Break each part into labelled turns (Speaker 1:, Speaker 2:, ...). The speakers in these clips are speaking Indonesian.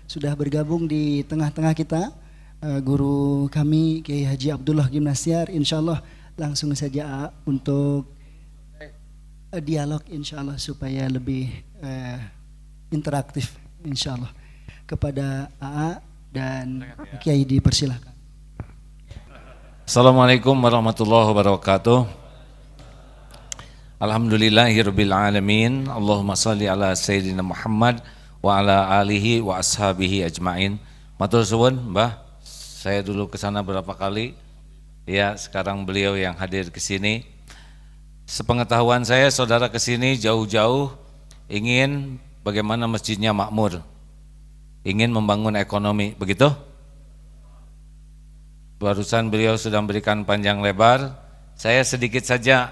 Speaker 1: sudah bergabung di tengah-tengah kita. Guru kami Kiai Haji Abdullah Gimnastiar, insyaallah langsung saja untuk dialog insyaallah supaya lebih interaktif insyaallah. Kepada AA dan Kiai dipersilahkan.
Speaker 2: Assalamualaikum warahmatullahi wabarakatuh. Alhamdulillahirabbil alamin. Allahumma shalli ala sayyidina Muhammad wa ala alihi wa ashabihi ajmain. Matur suwun, Mbah. Saya dulu ke sana berapa kali. Ya, sekarang beliau yang hadir ke sini. Sepengetahuan saya, saudara ke sini jauh-jauh ingin bagaimana masjidnya makmur. Ingin membangun ekonomi, begitu? Barusan beliau sudah memberikan panjang lebar. Saya sedikit saja,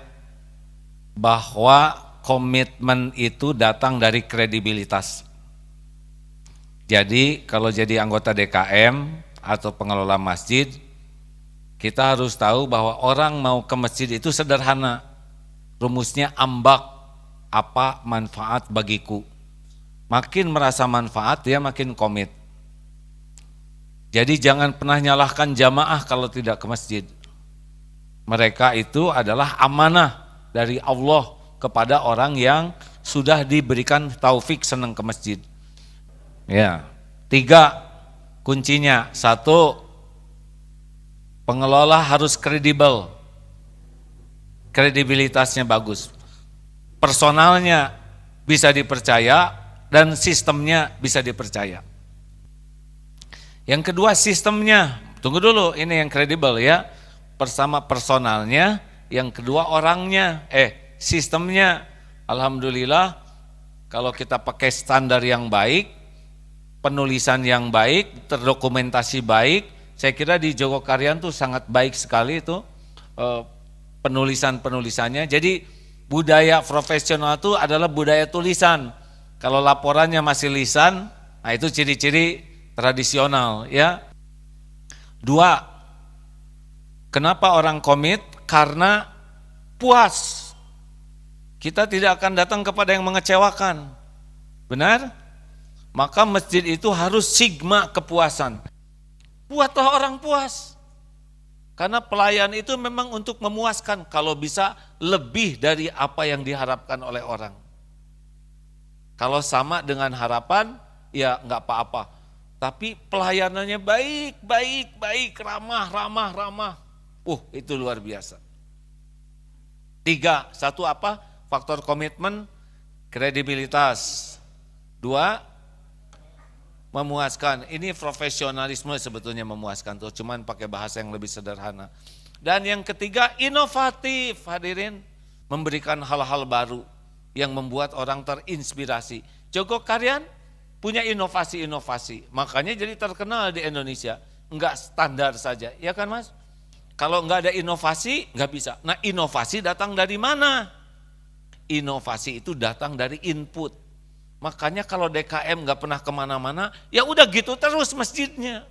Speaker 2: bahwa komitmen itu datang dari kredibilitas. Jadi kalau jadi anggota DKM atau pengelola masjid, kita harus tahu bahwa orang mau ke masjid itu sederhana. Rumusnya ambak, apa manfaat bagiku. Makin merasa manfaat, dia makin komit. Jadi jangan pernah nyalahkan jamaah kalau tidak ke masjid. Mereka itu adalah amanah dari Allah kepada orang yang sudah diberikan taufik senang ke masjid. Ya, 3 kuncinya. 1, pengelola harus kredibel. Kredibilitasnya bagus. Personalnya bisa dipercaya dan sistemnya bisa dipercaya. Yang kedua sistemnya, tunggu dulu, ini yang kredibel ya. Pertama personalnya, yang kedua orangnya, sistemnya. Alhamdulillah kalau kita pakai standar yang baik, penulisan yang baik, terdokumentasi baik, saya kira di Jogokarian tuh sangat baik sekali itu penulisan-penulisannya. Jadi budaya profesional itu adalah budaya tulisan. Kalau laporannya masih lisan, nah itu ciri-ciri tradisional ya. 2, kenapa orang komit? Karena puas. Kita tidak akan datang kepada yang mengecewakan. Benar? Maka masjid itu harus sigma kepuasan. Buatlah orang puas. Karena pelayan itu memang untuk memuaskan. Kalau bisa lebih dari apa yang diharapkan oleh orang. Kalau sama dengan harapan, ya enggak apa-apa. Tapi pelayanannya baik, ramah. Itu luar biasa. 3, 1 apa? Faktor komitmen, kredibilitas. 2, memuaskan. Ini profesionalisme sebetulnya memuaskan tuh, cuman pakai bahasa yang lebih sederhana. Dan yang ketiga, inovatif, hadirin, memberikan hal-hal baru yang membuat orang terinspirasi. Jogokarian punya inovasi-inovasi, makanya jadi terkenal di Indonesia. Enggak standar saja, ya kan Mas? Kalau enggak ada inovasi, enggak bisa. Nah, inovasi datang dari mana? Inovasi itu datang dari input. Makanya kalau DKM enggak pernah kemana-mana, ya udah gitu terus masjidnya.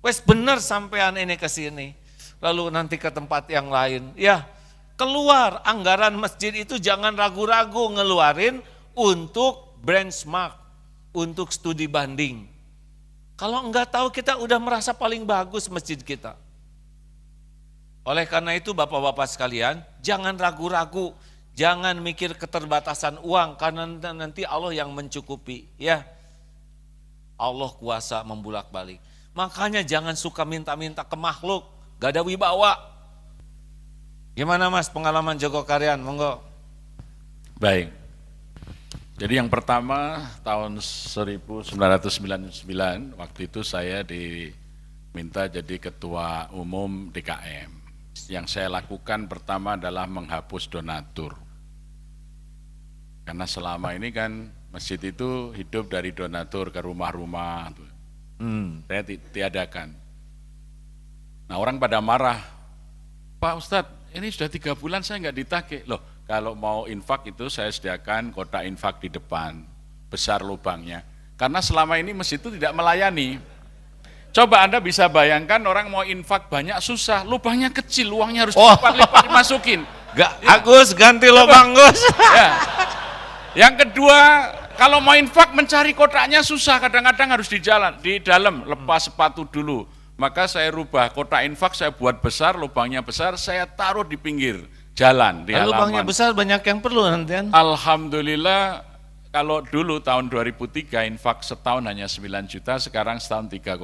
Speaker 2: Wes bener sampean ini ke sini, lalu nanti ke tempat yang lain. Ya, keluar anggaran masjid itu jangan ragu-ragu ngeluarin untuk benchmark, untuk studi banding. Kalau enggak tahu kita udah merasa paling bagus masjid kita. Oleh karena itu Bapak-bapak sekalian, jangan ragu-ragu, jangan mikir keterbatasan uang karena nanti Allah yang mencukupi, ya. Allah kuasa membulak-balik. Makanya jangan suka minta-minta ke makhluk, gak ada wibawa. Gimana Mas pengalaman Jogokarian? Monggo.
Speaker 3: Baik. Jadi yang pertama tahun 1999 waktu itu saya diminta jadi ketua umum DKM. Yang saya lakukan pertama adalah menghapus donatur. Karena selama ini kan masjid itu hidup dari donatur ke rumah-rumah. Saya tiadakan. Nah orang pada marah, Pak Ustadz ini sudah 3 bulan saya nggak ditagih. Loh kalau mau infak itu saya sediakan kotak infak di depan, besar lubangnya. Karena selama ini masjid itu tidak melayani. Coba Anda bisa bayangkan orang mau infak banyak susah, lubangnya kecil, uangnya harus lipat-lipat dimasukin.
Speaker 2: Agus ganti lubang Gus.
Speaker 3: Ya. Yang kedua, Kalau mau infak mencari kotaknya susah, kadang-kadang harus di jalan, di dalam, lepas sepatu dulu. Maka saya rubah kotak infak, saya buat besar, lubangnya besar, saya taruh di pinggir jalan, di halaman.
Speaker 2: Lubangnya besar banyak yang perlu nanti kan?
Speaker 3: Alhamdulillah, kalau dulu tahun 2003 infak setahun hanya 9 juta, sekarang setahun 3,6.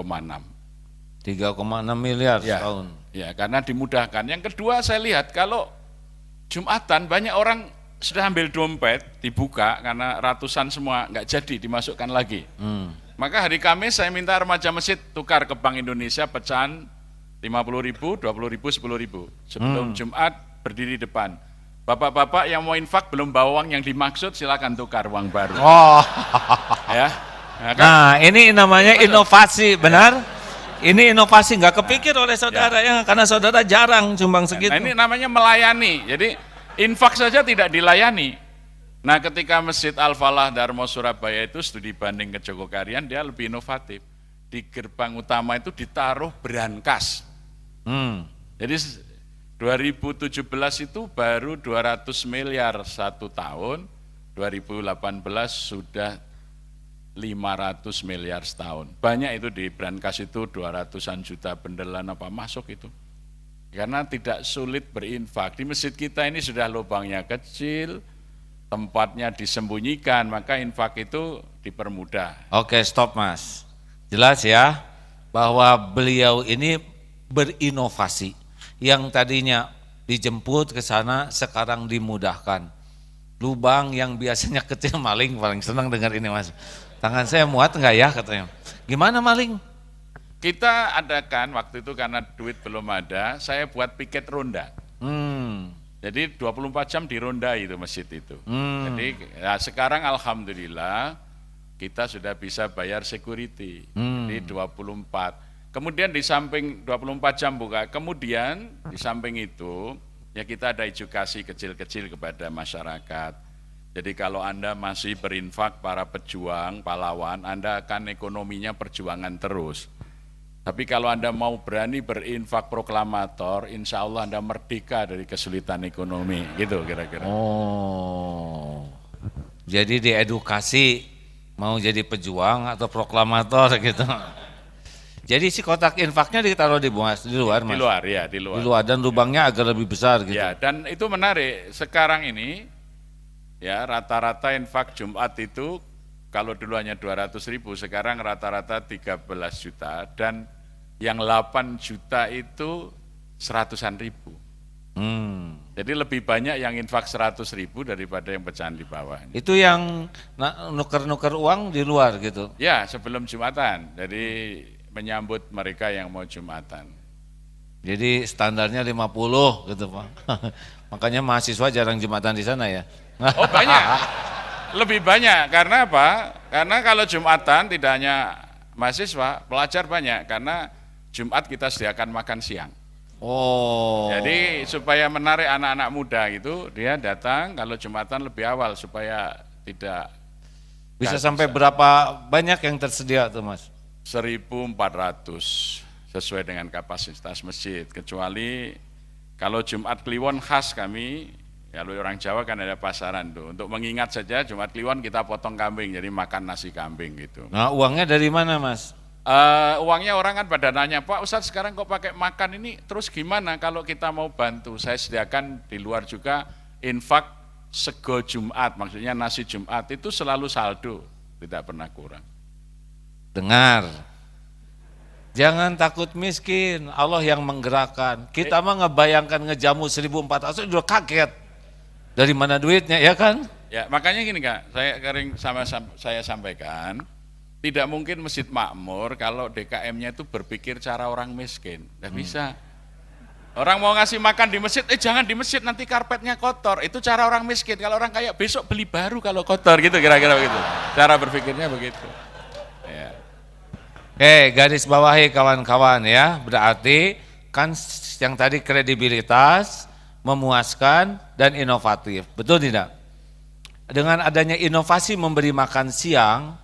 Speaker 2: 3,6 miliar
Speaker 3: Ya,
Speaker 2: setahun.
Speaker 3: ya, karena dimudahkan. Yang kedua saya lihat kalau Jumatan banyak orang sudah ambil dompet, dibuka karena ratusan semua nggak jadi dimasukkan lagi. Maka hari Kamis saya minta remaja masjid tukar ke Bank Indonesia pecahan 50.000, 20.000, 10.000. Sebelum Jumat berdiri depan. Bapak-bapak yang mau infak belum bawa uang yang dimaksud silakan tukar uang baru.
Speaker 2: Oh.
Speaker 3: Ya.
Speaker 2: Nah, ini namanya inovasi, benar? Ini inovasi nggak kepikir oleh saudara ya, karena saudara jarang sumbang segitu.
Speaker 3: Nah, ini namanya melayani. Jadi infak saja tidak dilayani. Nah, ketika Masjid Al-Falah Darmo Surabaya itu studi banding ke Jogokarian, dia lebih inovatif. Di gerbang utama itu ditaruh brankas. Jadi 2017 itu baru 200 miliar satu tahun, 2018 sudah 500 miliar setahun. Banyak itu di brankas itu 200-an juta bendelan apa masuk itu. Karena tidak sulit berinfak. Di masjid kita ini sudah lubangnya kecil, tempatnya disembunyikan, maka infak itu dipermudah.
Speaker 2: Oke, stop Mas. Jelas ya bahwa beliau ini berinovasi. Yang tadinya dijemput ke sana sekarang dimudahkan. Lubang yang biasanya kecil, maling paling senang dengar ini Mas. Tangan saya muat enggak ya katanya. Gimana maling?
Speaker 3: Kita adakan waktu itu karena duit belum ada, saya buat piket ronda. Jadi 24 jam dirondai itu masjid itu. Jadi ya sekarang alhamdulillah kita sudah bisa bayar security. Jadi 24. Kemudian di samping 24 jam buka, kemudian di samping itu ya kita ada edukasi kecil-kecil kepada masyarakat. Jadi kalau Anda masih berinfak para pejuang, pahlawan, Anda akan ekonominya perjuangan terus. Tapi kalau Anda mau berani berinfak proklamator, insya Allah Anda merdeka dari kesulitan ekonomi, gitu kira-kira.
Speaker 2: Oh, jadi diedukasi mau jadi pejuang atau proklamator gitu. Jadi si kotak infaknya ditaruh di luar, Mas?
Speaker 3: Di luar, ya, di luar.
Speaker 2: Di luar, dan lubangnya agak lebih besar gitu.
Speaker 3: Ya, dan itu menarik, sekarang ini, ya rata-rata infak Jumat itu, kalau dulu hanya 200.000, sekarang rata-rata 13 juta, dan yang 8 juta itu 100-an ribu. Jadi lebih banyak yang infak 100.000 daripada yang pecahan di bawah.
Speaker 2: Itu yang nuker-nuker uang di luar gitu?
Speaker 3: Ya, sebelum Jumatan, jadi menyambut mereka yang mau Jumatan.
Speaker 2: Jadi standarnya 50 gitu Pak. Makanya mahasiswa jarang Jumatan di sana ya?
Speaker 3: Oh banyak. Lebih banyak, karena apa? Karena kalau Jumatan tidak hanya mahasiswa, pelajar banyak, karena Jumat kita sediakan makan siang.
Speaker 2: Oh.
Speaker 3: Jadi supaya menarik anak-anak muda gitu, dia datang kalau Jumatan lebih awal supaya tidak
Speaker 2: Bisa sampai berapa banyak yang tersedia tuh Mas?
Speaker 3: 1.400 sesuai dengan kapasitas masjid, kecuali kalau Jumat Kliwon khas kami. Kalau orang Jawa kan ada pasaran tuh, untuk mengingat saja Jumat Kliwon kita potong kambing, jadi makan nasi kambing gitu.
Speaker 2: Nah uangnya dari mana Mas?
Speaker 3: Uangnya orang kan pada nanya, Pak Ustadz sekarang kok pakai makan ini, terus gimana kalau kita mau bantu? Saya sediakan di luar juga infak sego Jumat, maksudnya nasi Jumat itu selalu saldo, tidak pernah kurang.
Speaker 2: Dengar, jangan takut miskin, Allah yang menggerakkan. Kita mah ngebayangkan ngejamu 1.400 udah kaget. Dari mana duitnya ya kan?
Speaker 3: Ya makanya gini Kak, saya sampaikan, tidak mungkin masjid makmur kalau DKM-nya itu berpikir cara orang miskin, tidak bisa. Orang mau ngasih makan di masjid, jangan di masjid nanti karpetnya kotor, itu cara orang miskin. Kalau orang kaya besok beli baru kalau kotor gitu, kira-kira begitu. Cara berpikirnya begitu. Ya.
Speaker 2: Garis bawahi kawan-kawan ya, berarti kan yang tadi kredibilitas, memuaskan dan inovatif, betul tidak? Dengan adanya inovasi memberi makan siang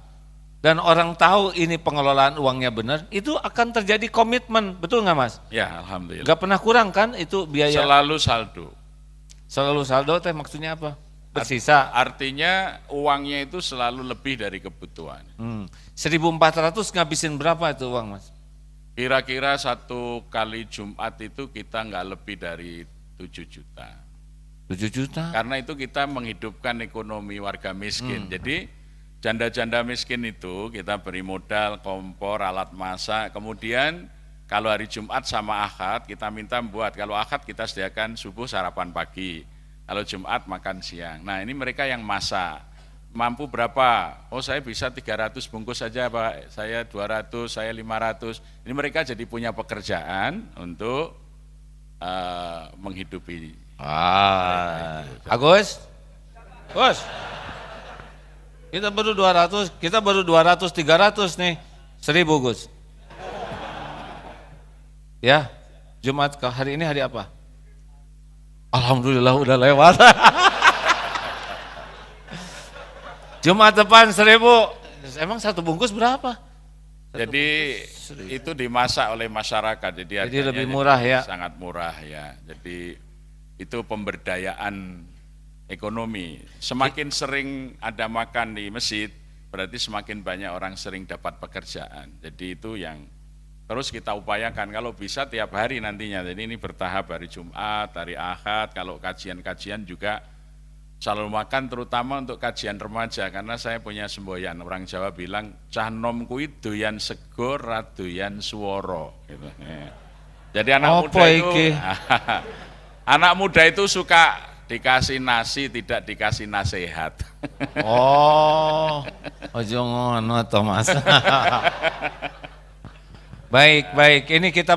Speaker 2: dan orang tahu ini pengelolaan uangnya benar, itu akan terjadi komitmen, betul nggak Mas?
Speaker 3: Ya, alhamdulillah.
Speaker 2: Nggak pernah kurang kan itu biaya?
Speaker 3: Selalu saldo.
Speaker 2: Selalu saldo teh maksudnya apa? bersisa.
Speaker 3: Artinya uangnya itu selalu lebih dari kebutuhan.
Speaker 2: 1.400 ngabisin berapa itu uang, Mas?
Speaker 3: Kira-kira satu kali Jumat itu kita nggak lebih dari 7 juta.
Speaker 2: 7 juta?
Speaker 3: Karena itu kita menghidupkan ekonomi warga miskin. Jadi janda-janda miskin itu kita beri modal, kompor, alat masak, kemudian kalau hari Jumat sama Ahad kita minta buat, kalau Ahad kita sediakan subuh sarapan pagi, kalau Jumat makan siang. Nah ini mereka yang masak, mampu berapa? Oh saya bisa 300 bungkus saja Pak, saya 200, saya 500. Ini mereka jadi punya pekerjaan untuk menghidupi.
Speaker 2: Agus? Gus? Kita baru 200, 300 nih, 1.000 Gus. Ya, Jumat ke hari ini hari apa? Alhamdulillah udah lewat. Jumat depan 1.000. Emang satu bungkus berapa?
Speaker 3: Jadi itu dimasak oleh masyarakat. Jadi
Speaker 2: lebih murah ya.
Speaker 3: Sangat murah ya. Jadi itu pemberdayaan ekonomi. Semakin sering ada makan di masjid, berarti semakin banyak orang sering dapat pekerjaan. Jadi itu yang terus kita upayakan, kalau bisa tiap hari nantinya. Jadi ini bertahap, hari Jumat, hari Ahad, kalau kajian-kajian juga selalu makan, terutama untuk kajian remaja, karena saya punya semboyan, orang Jawa bilang, cah nom kuwi doyan sego, ra doyan swara. Gitu. Jadi anak muda itu suka dikasih nasi, tidak dikasih nasihat.
Speaker 2: Oh, ojo ngono to Mas. Baik, ini kita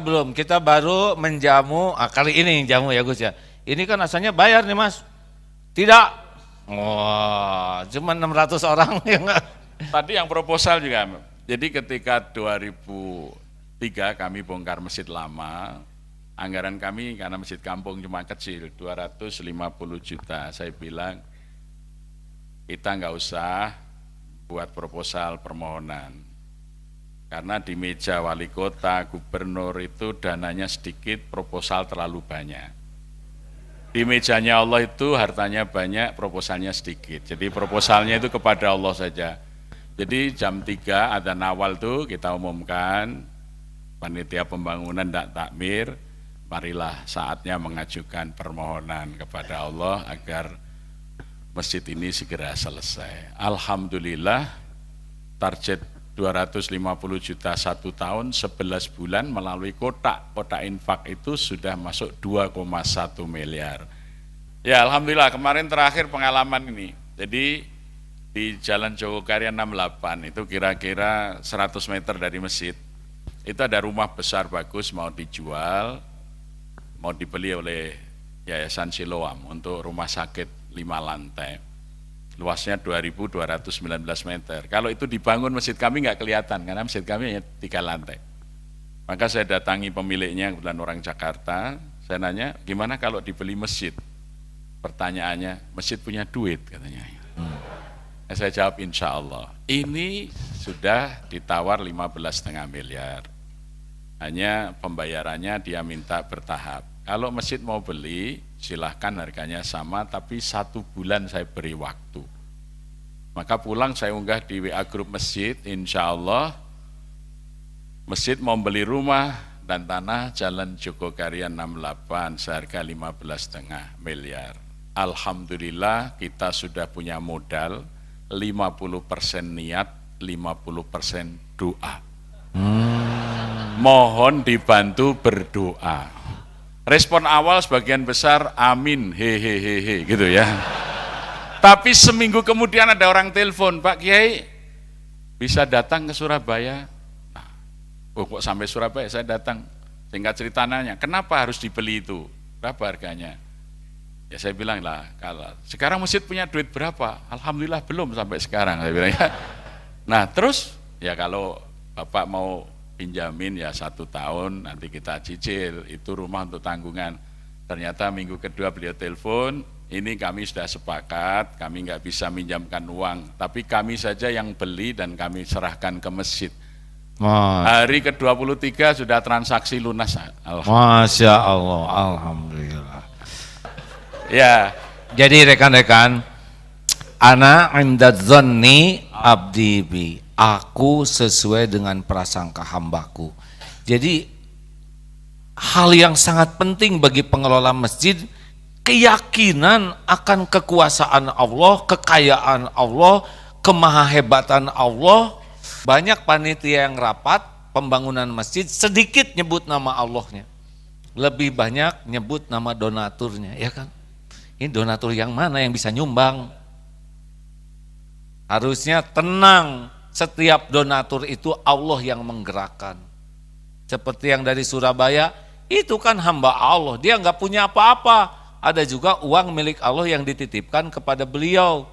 Speaker 2: baru menjamu, kali ini jamu ya Gus ya. Ini kan asalnya bayar nih Mas. Tidak. Wah, cuma 600 orang yang
Speaker 3: Tadi yang proposal juga. Jadi ketika 2003 kami bongkar masjid lama, anggaran kami karena masjid kampung cuma kecil, 250 juta. Saya bilang, kita nggak usah buat proposal permohonan. Karena di meja wali kota, gubernur itu dananya sedikit, proposal terlalu banyak. Di mejanya Allah itu hartanya banyak, proposalnya sedikit. Jadi proposalnya itu kepada Allah saja. Jadi jam 3 ada nawal tuh kita umumkan, panitia pembangunan dan takmir, marilah saatnya mengajukan permohonan kepada Allah agar masjid ini segera selesai. Alhamdulillah target 250 juta 1 tahun, 11 bulan melalui kotak infak itu sudah masuk 2,1 miliar. Ya Alhamdulillah kemarin terakhir pengalaman ini. Jadi di Jalan Jogokarya 68 itu kira-kira 100 meter dari masjid. Itu ada rumah besar bagus mau dijual, mau dibeli oleh Yayasan Siloam untuk rumah sakit 5 lantai. Luasnya 2.219 meter. Kalau itu dibangun masjid kami nggak kelihatan, karena masjid kami hanya 3 lantai. Maka saya datangi pemiliknya, kebetulan orang Jakarta, saya nanya, gimana kalau dibeli masjid? Pertanyaannya, masjid punya duit katanya. Saya jawab, insya Allah. Ini sudah ditawar 15,5 miliar. Hanya pembayarannya dia minta bertahap. Kalau masjid mau beli, silahkan harganya sama, tapi 1 bulan saya beri waktu. Maka pulang saya unggah di WA grup masjid, insya Allah masjid mau beli rumah dan tanah Jalan Jogokarya 68 seharga 15,5 miliar. Alhamdulillah kita sudah punya modal 50% niat, 50% doa. Mohon dibantu berdoa. Respon awal sebagian besar amin, hehehe gitu ya. Tapi seminggu kemudian ada orang telepon, Pak Kiai bisa datang ke Surabaya? Nah, kok sampai Surabaya saya datang. Singkat cerita nanya, kenapa harus dibeli itu? Berapa harganya? Ya saya bilang lah, kalau sekarang masjid punya duit berapa? Alhamdulillah belum sampai sekarang. Saya bilang ya. Nah terus ya kalau Bapak mau pinjamin ya 1 tahun, nanti kita cicil, itu rumah untuk tanggungan. Ternyata minggu kedua beliau telepon, ini kami sudah sepakat, kami nggak bisa minjamkan uang, tapi kami saja yang beli dan kami serahkan ke masjid. Hari ke-23 sudah transaksi lunas.
Speaker 2: Masya Allah, Alhamdulillah.
Speaker 3: Ya.
Speaker 2: Jadi rekan-rekan, Ana inda dzanni abdi bi. Aku sesuai dengan prasangka hambaku. Jadi hal yang sangat penting bagi pengelola masjid, keyakinan akan kekuasaan Allah, kekayaan Allah, kemahahebatan Allah. Banyak panitia yang rapat pembangunan masjid sedikit nyebut nama Allahnya, lebih banyak nyebut nama donaturnya, ya kan? Ini donatur yang mana yang bisa nyumbang? Harusnya tenang, setiap donatur itu Allah yang menggerakkan. Seperti yang dari Surabaya, itu kan hamba Allah, dia nggak punya apa-apa. Ada juga uang milik Allah yang dititipkan kepada beliau.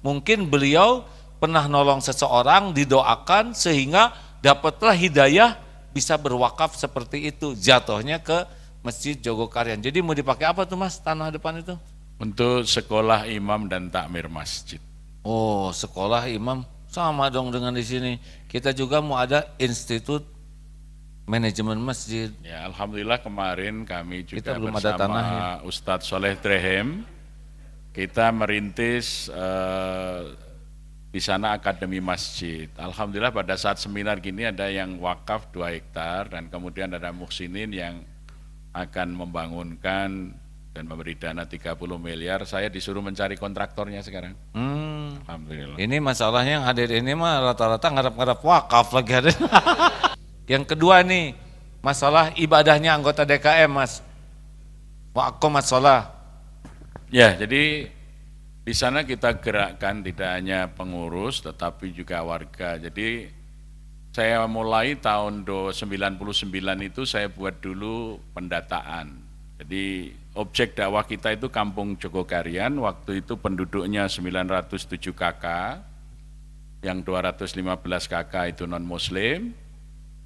Speaker 2: Mungkin beliau pernah nolong seseorang, didoakan sehingga dapatlah hidayah bisa berwakaf seperti itu. Jatuhnya ke Masjid Jogokarian. Jadi mau dipakai apa tuh Mas tanah depan itu?
Speaker 3: Untuk sekolah imam dan takmir masjid.
Speaker 2: Oh, sekolah imam sama dong dengan di sini. Kita juga mau ada institut manajemen masjid.
Speaker 3: Ya, alhamdulillah kemarin kami juga
Speaker 2: Kita belum ada
Speaker 3: bersama
Speaker 2: tanahnya.
Speaker 3: Ustadz Soleh Drehem, kita merintis di sana akademi masjid. Alhamdulillah pada saat seminar gini ada yang wakaf 2 hektar dan kemudian ada muhsinin yang akan membangunkan dan memberi dana 30 miliar. Saya disuruh mencari kontraktornya sekarang. Alhamdulillah.
Speaker 2: Ini masalahnya yang hadir ini mah rata-rata ngarap-ngarap wakaf lagi hadir. Yang kedua nih, masalah ibadahnya anggota DKM Mas. Waqomat sholah.
Speaker 3: Ya, jadi di sana kita gerakkan tidak hanya pengurus tetapi juga warga. Jadi saya mulai tahun 99 itu saya buat dulu pendataan. Jadi objek dakwah kita itu Kampung Jogokarian, waktu itu penduduknya 907 KK, yang 215 KK itu non-muslim,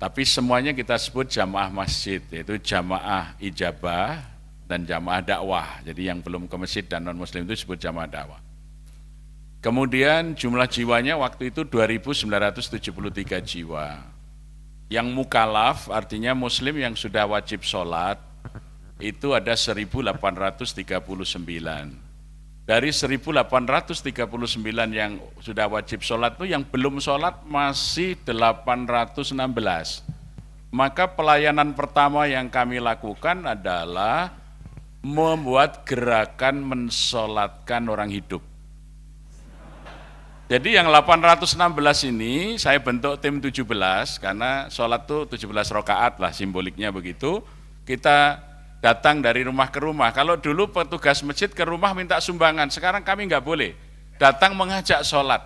Speaker 3: tapi semuanya kita sebut jamaah masjid, yaitu jamaah ijabah dan jamaah dakwah. Jadi yang belum ke masjid dan non-muslim itu disebut jamaah dakwah. Kemudian jumlah jiwanya waktu itu 2.973 jiwa. Yang mukalaf artinya muslim yang sudah wajib sholat, itu ada 1.839. Dari 1.839 yang sudah wajib sholat itu yang belum sholat masih 816. Maka pelayanan pertama yang kami lakukan adalah membuat gerakan mensolatkan orang hidup. Jadi yang 816 ini saya bentuk tim 17 karena sholat itu 17 rakaat lah simboliknya begitu. Kita datang dari rumah ke rumah. Kalau dulu petugas masjid ke rumah minta sumbangan, sekarang kami nggak boleh. Datang mengajak sholat,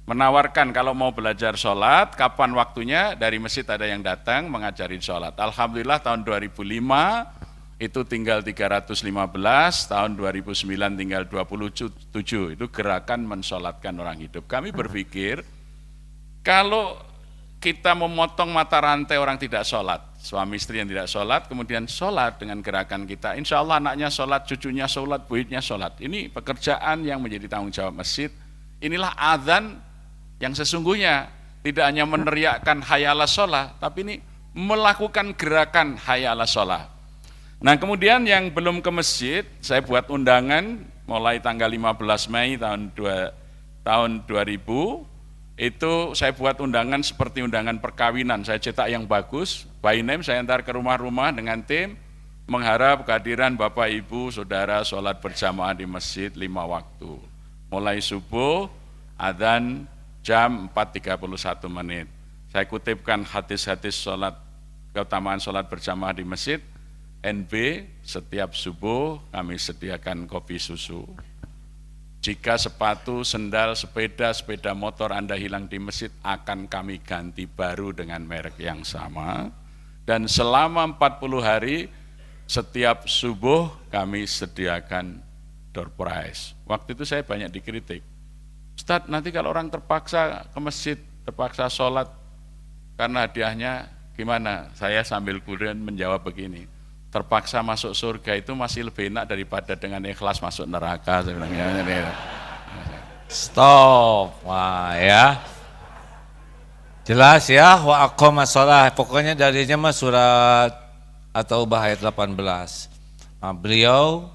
Speaker 3: menawarkan kalau mau belajar sholat, kapan waktunya, dari masjid ada yang datang mengajarin sholat. Alhamdulillah tahun 2005 itu tinggal 315, tahun 2009 tinggal 27, itu gerakan mensolatkan orang hidup. Kami berpikir, kalau kita memotong mata rantai orang tidak sholat, suami istri yang tidak sholat, kemudian sholat dengan gerakan kita, insya Allah anaknya sholat, cucunya sholat, buyutnya sholat. Ini pekerjaan yang menjadi tanggung jawab masjid. Inilah adzan yang sesungguhnya, tidak hanya meneriakkan hayya 'alas sholat, tapi ini melakukan gerakan hayya 'alas sholat. Nah kemudian yang belum ke masjid, saya buat undangan mulai tanggal 15 Mei tahun 2000, itu saya buat undangan seperti undangan perkawinan, saya cetak yang bagus, by name saya antar ke rumah-rumah dengan tim, mengharap kehadiran Bapak Ibu Saudara sholat berjamaah di masjid 5 waktu, mulai subuh, adzan jam 4.31. Saya kutipkan hadis-hadis sholat, keutamaan sholat berjamaah di masjid. NB, setiap subuh kami sediakan kopi susu. Jika sepatu, sendal, sepeda motor Anda hilang di masjid, akan kami ganti baru dengan merek yang sama. Dan selama 40 hari, setiap subuh kami sediakan door prize. Waktu itu saya banyak dikritik. Ustadz, nanti kalau orang terpaksa ke masjid, terpaksa sholat, karena hadiahnya gimana? Saya sambil kemudian menjawab begini, terpaksa masuk surga itu masih lebih enak daripada dengan ikhlas masuk neraka. Saya bilang,
Speaker 2: Stop, wah ya, jelas ya, wa aqomas sholah, pokoknya darinya mah surat atau ayat 18. Nah, beliau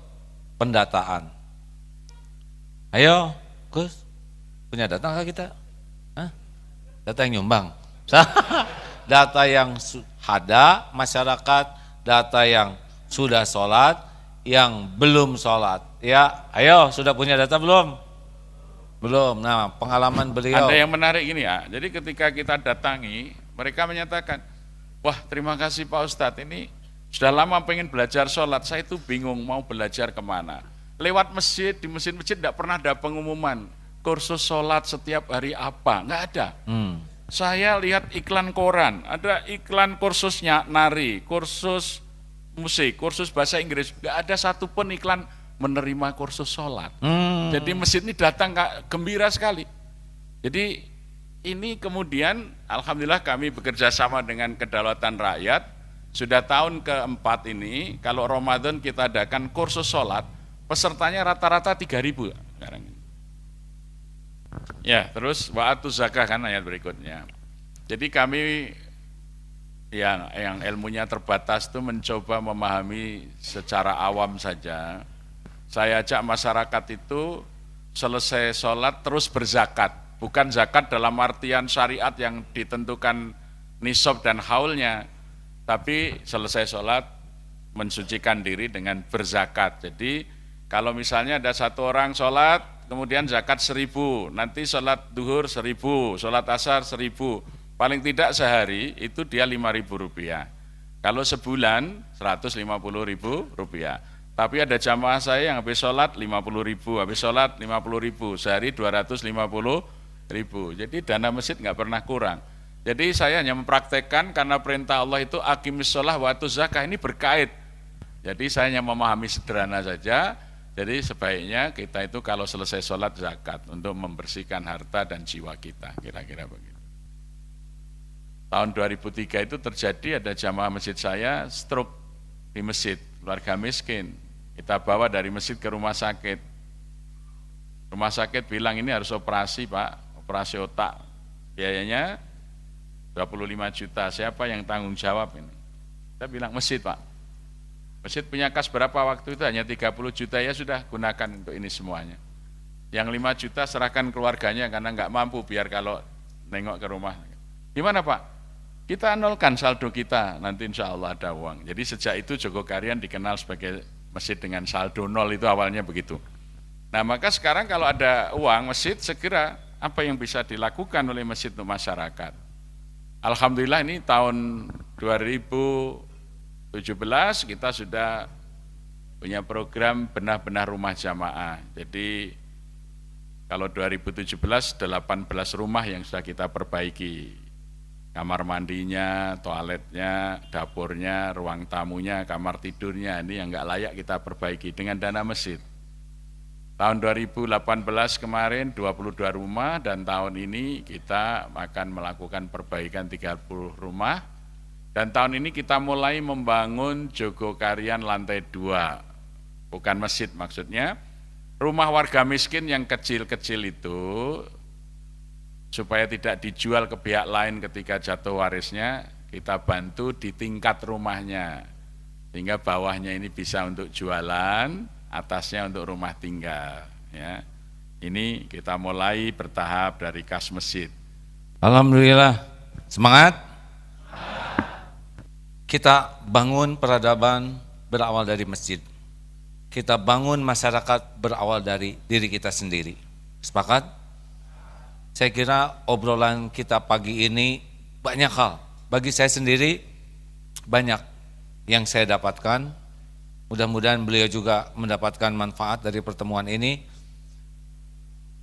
Speaker 2: pendataan. Ayo, Gus, punya data nggak kita? Hah? Data yang nyumbang? Data yang ada masyarakat, data yang sudah sholat, yang belum sholat. Ya, ayo sudah punya data belum? Belum. Nah, pengalaman beliau.
Speaker 3: Ada yang menarik ini ya. Jadi ketika kita datangi, mereka menyatakan, wah terima kasih Pak Ustadz, ini sudah lama pengen belajar sholat, saya itu bingung mau belajar kemana. Lewat masjid, di masjid-masjid tidak pernah ada pengumuman kursus sholat setiap hari apa, nggak ada. Saya lihat iklan koran, ada iklan kursusnya nari, kursus musik, kursus bahasa Inggris, nggak ada satupun iklan menerima kursus sholat. Jadi masjid ini datang gembira sekali. Jadi ini kemudian alhamdulillah kami bekerja sama dengan Kedaulatan Rakyat. Sudah tahun keempat ini, kalau Ramadan kita adakan kursus sholat, pesertanya rata-rata 3.000 sekarang ini. Ya, terus wa'atu zakah kan ayat berikutnya. Jadi kami yang ilmunya terbatas itu mencoba memahami secara awam saja. Saya ajak masyarakat itu selesai sholat terus berzakat. Bukan zakat dalam artian syariat yang ditentukan nisab dan haulnya, tapi selesai sholat mensucikan diri dengan berzakat. Jadi kalau misalnya ada satu orang sholat, kemudian zakat 1.000, nanti sholat duhur 1.000, sholat asar 1.000, paling tidak sehari itu dia 5.000 rupiah. Kalau sebulan 150.000 rupiah. Tapi ada jamaah saya yang habis sholat 50.000, habis sholat 50.000, sehari 250.000. Jadi dana masjid nggak pernah kurang. Jadi saya hanya mempraktekkan karena perintah Allah itu aqimis sholah wa atuz zakah, ini berkait. Jadi saya hanya memahami sederhana saja. Jadi sebaiknya kita itu kalau selesai sholat zakat untuk membersihkan harta dan jiwa kita, kira-kira begitu. Tahun 2003 itu terjadi ada jamaah masjid saya stroke di masjid, keluarga miskin. Kita bawa dari masjid ke rumah sakit. Rumah sakit bilang ini harus operasi Pak, operasi otak. Biayanya 25 juta, siapa yang tanggung jawab ini? Kita bilang masjid Pak. Masjid punya kas berapa waktu itu? Hanya 30 juta, ya sudah gunakan untuk ini semuanya. Yang 5 juta serahkan keluarganya karena nggak mampu, biar kalau nengok ke rumah. Gimana Pak? Kita nolkan saldo kita, nanti insya Allah ada uang. Jadi sejak itu Jogokarian dikenal sebagai masjid dengan saldo nol, itu awalnya begitu. Nah maka sekarang kalau ada uang masjid, segera apa yang bisa dilakukan oleh masjid untuk masyarakat. Alhamdulillah ini tahun 2017 kita sudah punya program benar-benar rumah jamaah. Jadi kalau 2017 18 rumah yang sudah kita perbaiki. Kamar mandinya, toiletnya, dapurnya, ruang tamunya, kamar tidurnya, ini yang nggak layak kita perbaiki dengan dana masjid. Tahun 2018 kemarin 22 rumah dan tahun ini kita akan melakukan perbaikan 30 rumah. Dan tahun ini kita mulai membangun Jogokarian lantai 2, bukan masjid maksudnya, rumah warga miskin yang kecil-kecil itu, supaya tidak dijual ke pihak lain ketika jatuh warisnya, kita bantu di tingkat rumahnya, sehingga bawahnya ini bisa untuk jualan, atasnya untuk rumah tinggal. Ya. Ini kita mulai bertahap dari kas masjid.
Speaker 2: Alhamdulillah, semangat. Kita bangun peradaban berawal dari masjid. Kita bangun masyarakat berawal dari diri kita sendiri. Sepakat? Saya kira obrolan kita pagi ini banyak hal. Bagi saya sendiri banyak yang saya dapatkan. Mudah-mudahan beliau juga mendapatkan manfaat dari pertemuan ini.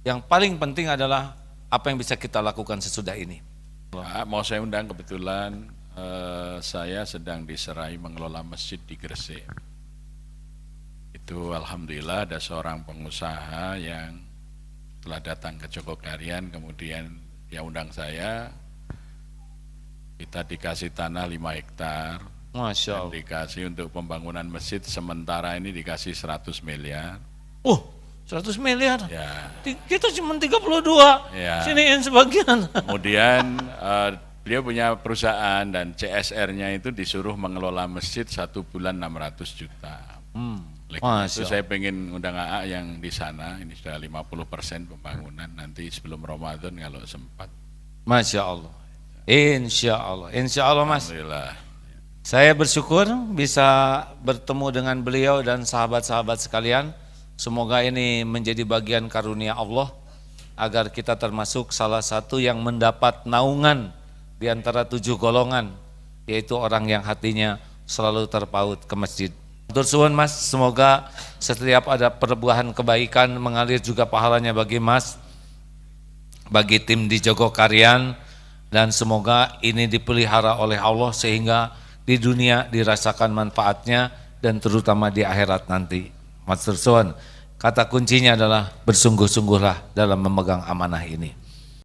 Speaker 2: Yang paling penting adalah apa yang bisa kita lakukan sesudah ini.
Speaker 3: Mau saya undang, kebetulan saya sedang diserai mengelola masjid di Gresik. Itu alhamdulillah ada seorang pengusaha yang setelah datang ke Jogokarian, kemudian dia undang saya, kita dikasih tanah 5 hektar,
Speaker 2: Masya Allah.
Speaker 3: dikasih untuk pembangunan masjid, sementara ini dikasih 100 miliar.
Speaker 2: 100 miliar?
Speaker 3: Ya.
Speaker 2: Kita cuma 32,
Speaker 3: Ya.
Speaker 2: siniin sebagian.
Speaker 3: Kemudian beliau punya perusahaan dan CSR-nya itu disuruh mengelola masjid 1 bulan 600 juta. Oleh karena itu
Speaker 2: Masya
Speaker 3: saya pengen undang AA yang di sana, ini sudah 50% pembangunan, nanti sebelum Ramadan kalau sempat.
Speaker 2: Masya Allah. Insya Allah. Insya Allah Mas.
Speaker 3: Alhamdulillah.
Speaker 2: Saya bersyukur bisa bertemu dengan beliau dan sahabat-sahabat sekalian. Semoga ini menjadi bagian karunia Allah agar kita termasuk salah satu yang mendapat naungan di antara 7 golongan, yaitu orang yang hatinya selalu terpaut ke masjid. Matur suwun Mas, semoga setiap ada perbuahan kebaikan mengalir juga pahalanya bagi Mas, bagi tim di Jogokarian, dan semoga ini dipelihara oleh Allah sehingga di dunia dirasakan manfaatnya dan terutama di akhirat nanti. Matur suwun. Kata kuncinya adalah bersungguh-sungguhlah dalam memegang amanah ini.